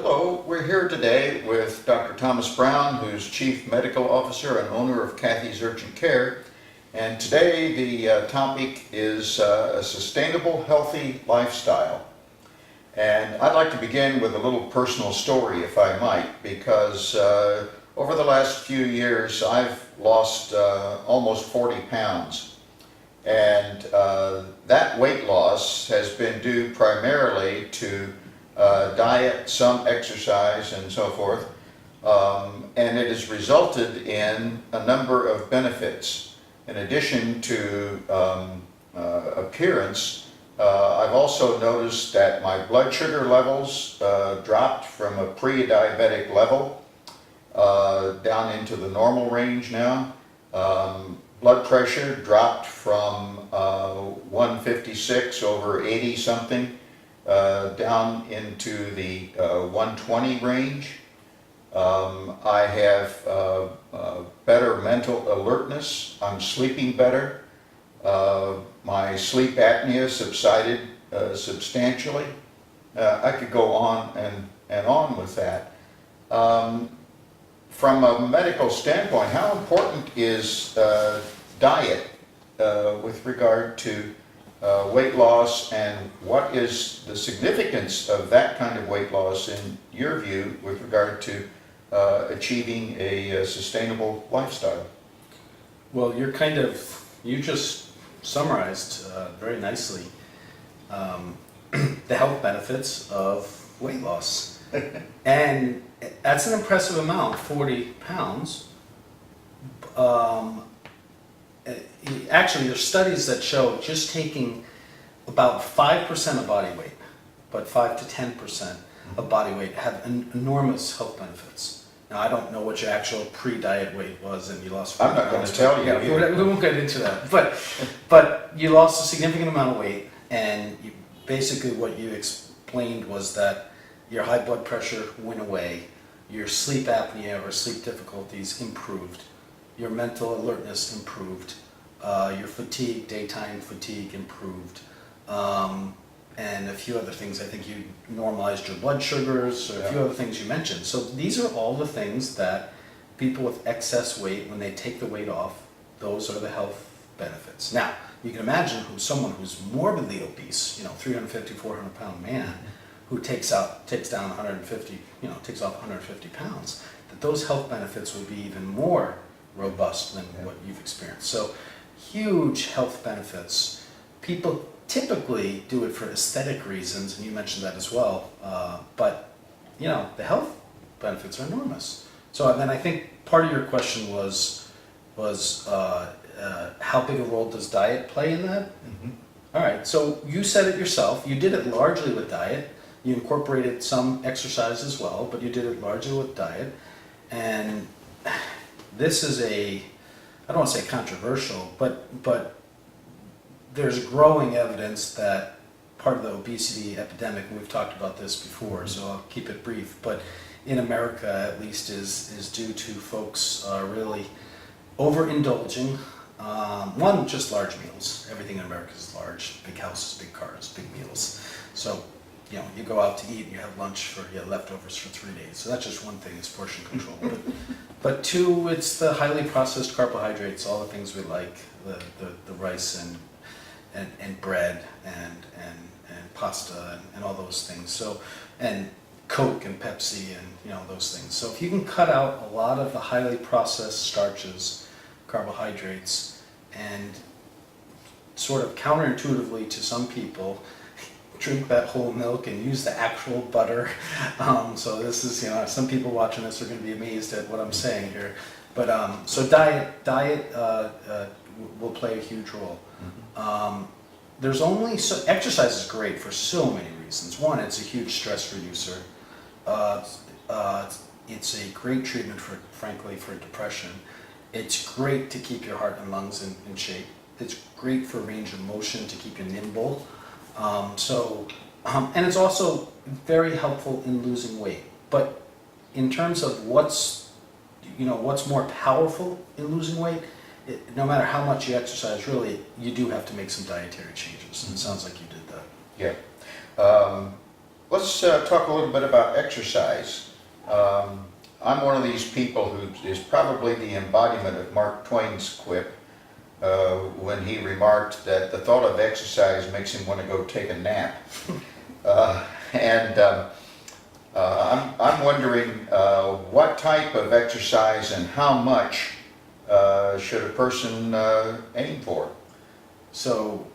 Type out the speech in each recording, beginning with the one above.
Hello, we're here today with Dr. Thomas Brown, who's Chief Medical Officer and owner of Kathy's Urgent Care. And today the topic is a sustainable, healthy lifestyle. And I'd like to begin with a little personal story, if I might, because over the last few years I've lost almost 40 pounds. And that weight loss has been due primarily to diet, some exercise, and so forth, and it has resulted in a number of benefits. In addition to appearance, I've also noticed that my blood sugar levels dropped from a pre-diabetic level down into the normal range now. Blood pressure dropped from 156 over 80 something down into the 120 range. I have better mental alertness. I'm sleeping better. My sleep apnea subsided substantially. I could go on and on with that. From a medical standpoint, how important is diet with regard to weight loss, and what is the significance of that kind of weight loss in your view with regard to achieving a sustainable lifestyle? Well, you just summarized very nicely the health benefits of weight loss. And that's an impressive amount, 40 pounds. Actually, there's studies that show just taking about 5% of body weight, but 5 to 10% of body weight have enormous health benefits. Now, I don't know what your actual pre-diet weight was, and you lost 40 I'm not going pounds. to tell you. Yeah, we won't get into that. But you lost a significant amount of weight, and basically what you explained was that your high blood pressure went away, your sleep apnea or sleep difficulties improved, your mental alertness improved, your fatigue, daytime fatigue improved, and a few other things. I think you normalized your blood sugars, or a few other things you mentioned. So these are all the things that people with excess weight, when they take the weight off, those are the health benefits. Now, you can imagine someone who's morbidly obese, 350, 400 pound man, who takes down 150, takes off 150 pounds, that those health benefits would be even more robust than what you've experienced. So huge health benefits. People typically do it for aesthetic reasons, and you mentioned that as well, but the health benefits are enormous. So then I think part of your question was how big a role does diet play in that? Mm-hmm. All right, so you said it yourself. You did it largely with diet. You incorporated some exercise as well, but you did it largely with diet. And this is I don't want to say controversial, but there's growing evidence that part of the obesity epidemic, and we've talked about this before, so I'll keep it brief, but in America at least is due to folks really overindulging. One, just large meals. Everything in America is large. Big houses, big cars, big meals. So you go out to eat and you have lunch for leftovers for 3 days. So that's just one thing, is portion control. But two, it's the highly processed carbohydrates, all the things we like, the rice and bread and pasta and all those things. So, and Coke and Pepsi and those things. So if you can cut out a lot of the highly processed starches, carbohydrates, and sort of counterintuitively to some people, drink that whole milk and use the actual butter. So this is, some people watching this are going to be amazed at what I'm saying here. But so diet will play a huge role. There's exercise is great for so many reasons. One, it's a huge stress reducer. It's a great treatment frankly for depression. It's great to keep your heart and lungs in shape. It's great for range of motion, to keep you nimble. And it's also very helpful in losing weight. But in terms of what's more powerful in losing weight, no matter how much you exercise, really, you do have to make some dietary changes. And it sounds like you did that. Yeah. let's talk a little bit about exercise. I'm one of these people who is probably the embodiment of Mark Twain's quip when he remarked that the thought of exercise makes him want to go take a nap. I'm wondering what type of exercise and how much should a person aim for? So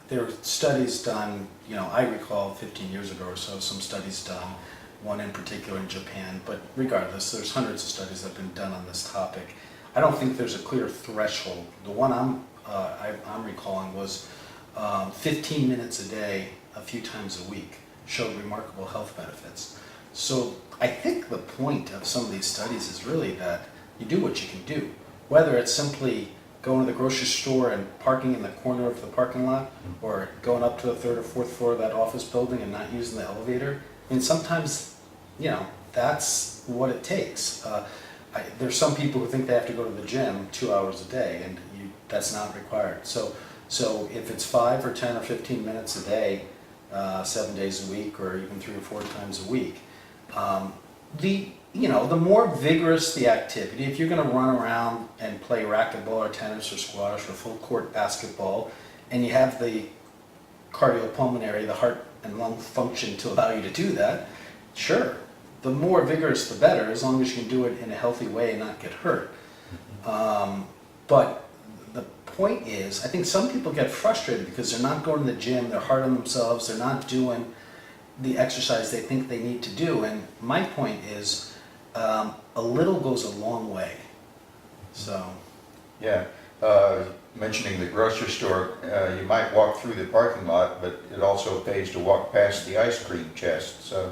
there are studies done, I recall 15 years ago or so, some studies done, one in particular in Japan, but regardless, there's hundreds of studies that have been done on this topic. I don't think there's a clear threshold. The one I'm recalling was 15 minutes a day, a few times a week, showed remarkable health benefits. So I think the point of some of these studies is really that you do what you can do, whether it's simply going to the grocery store and parking in the corner of the parking lot, or going up to the third or fourth floor of that office building and not using the elevator. I mean, sometimes, that's what it takes. There's some people who think they have to go to the gym 2 hours a day, and that's not required. So if it's 5 or 10 or 15 minutes a day, 7 days a week, or even 3 or 4 times a week, the more vigorous the activity, if you're going to run around and play racquetball or tennis or squash or full court basketball, and you have the cardiopulmonary, the heart and lung function to allow you to do that, sure, the more vigorous the better, as long as you can do it in a healthy way and not get hurt. But the point is, I think some people get frustrated because they're not going to the gym, they're hard on themselves, they're not doing the exercise they think they need to do. And my point is, a little goes a long way. So. Yeah, mentioning the grocery store, you might walk through the parking lot, but it also pays to walk past the ice cream chest. So,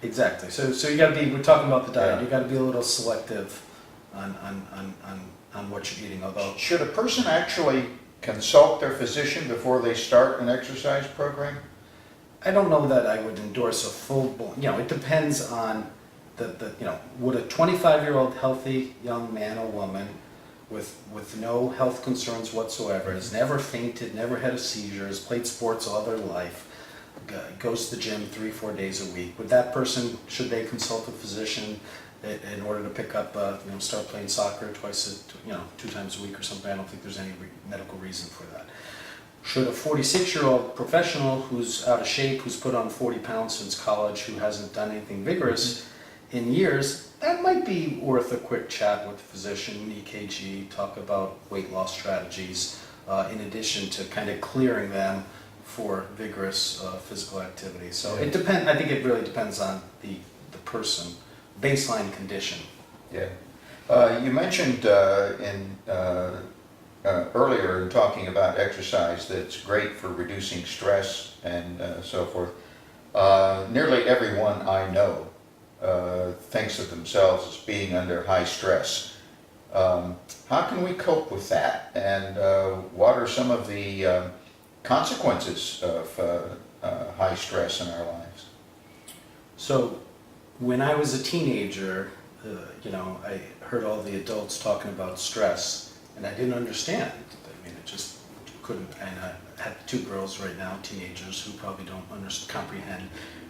Exactly. So you got to be. We're talking about the diet. Yeah. You got to be a little selective on what you're eating. Although, should a person actually consult their physician before they start an exercise program? I don't know that I would endorse a full. It depends on would a 25-year-old healthy young man or woman with no health concerns whatsoever, has never fainted, never had a seizure, has played sports all their life, goes to the gym 3-4 days a week, would that person, should they consult a physician in order to pick up, start playing soccer 2 times a week or something? I don't think there's any medical reason for that. Should a 46-year-old professional who's out of shape, who's put on 40 pounds since college, who hasn't done anything vigorous in years, that might be worth a quick chat with the physician, EKG, talk about weight loss strategies, in addition to kind of clearing them for vigorous physical activity. So it depends. I think it really depends on the person, baseline condition. Yeah. You mentioned earlier in talking about exercise that it's great for reducing stress and so forth. Nearly everyone I know thinks of themselves as being under high stress. How can we cope with that? And what are some of the consequences of high stress in our lives? So when I was a teenager, I heard all the adults talking about stress, and I didn't understand. I mean, it just couldn't. And I have 2 girls right now, teenagers, who probably don't comprehend.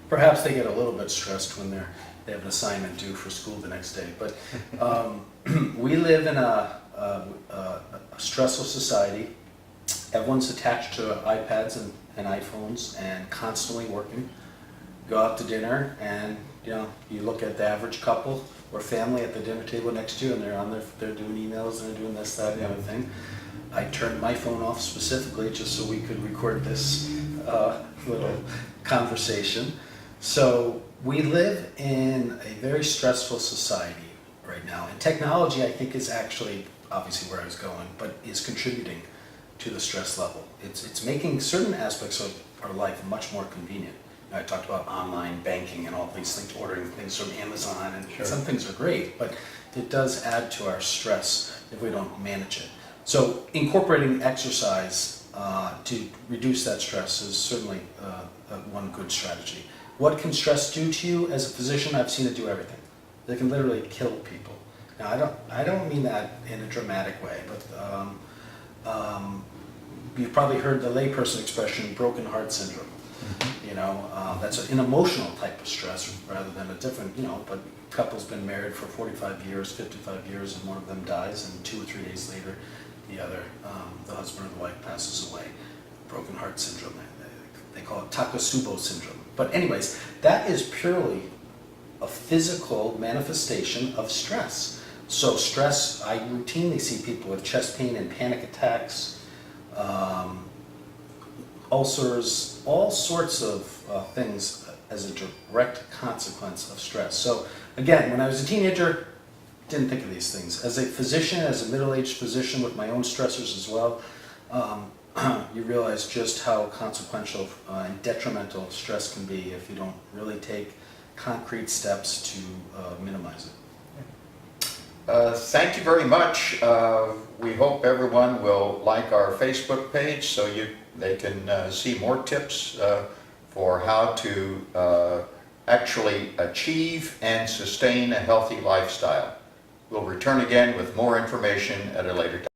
Perhaps they get a little bit stressed when they have an assignment due for school the next day. But we live in a stressful society. Everyone's attached to iPads and iPhones and constantly working. Go out to dinner and you look at the average couple or family at the dinner table next to you, and they're doing emails and they're doing this, that, and the other thing. I turned my phone off specifically just so we could record this little conversation. So we live in a very stressful society right now, and technology, I think, is actually obviously where I was going, but is contributing to the stress level. It's making certain aspects of our life much more convenient. I talked about online banking and all these things, ordering things from Amazon, and Sure. some things are great, but it does add to our stress if we don't manage it. So incorporating exercise to reduce that stress is certainly one good strategy. What can stress do to you? As a physician, I've seen it do everything. It can literally kill people. Now, I don't mean that in a dramatic way, but you've probably heard the layperson expression, broken heart syndrome. You know, that's an emotional type of stress rather than a different, you know, but couple's been married for 45 years, 55 years, and one of them dies, and 2 or 3 days later, the husband or the wife passes away. Broken heart syndrome. They call it Takotsubo syndrome. But anyways, that is purely a physical manifestation of stress. So stress, I routinely see people with chest pain and panic attacks, ulcers, all sorts of things as a direct consequence of stress. So again, when I was a teenager, didn't think of these things. As a physician, as a middle-aged physician with my own stressors as well, you realize just how consequential and detrimental stress can be if you don't really take concrete steps to minimize it. Thank you very much. We hope everyone will like our Facebook page so they can see more tips for how to actually achieve and sustain a healthy lifestyle. We'll return again with more information at a later time.